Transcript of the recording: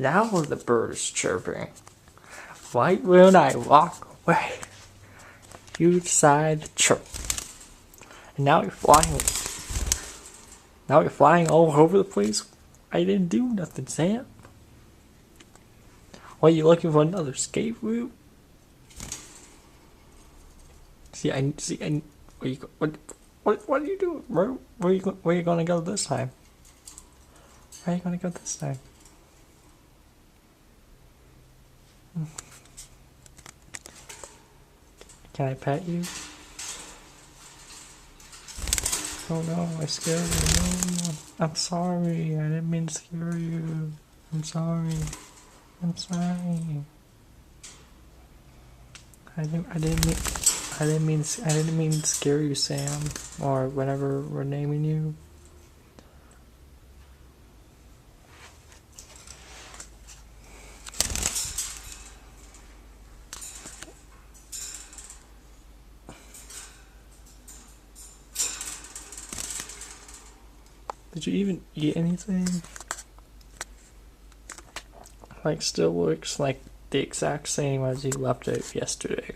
Now the bird is chirping. Why won't I walk away? You decide to chirp. And now you're flying. Now you're flying all over the place. I didn't do nothing, Sam. What, are you looking for another escape route? What are you doing? Where are you gonna go this time? Where are you gonna go this time? Can I pet you? Oh no, I scared you. No, I'm sorry. I didn't mean to scare you. I'm sorry. I'm sorry. I didn't mean to scare you, Sam, or whatever we're naming you. Did you even eat anything? Like, still looks like the exact same as you left it yesterday.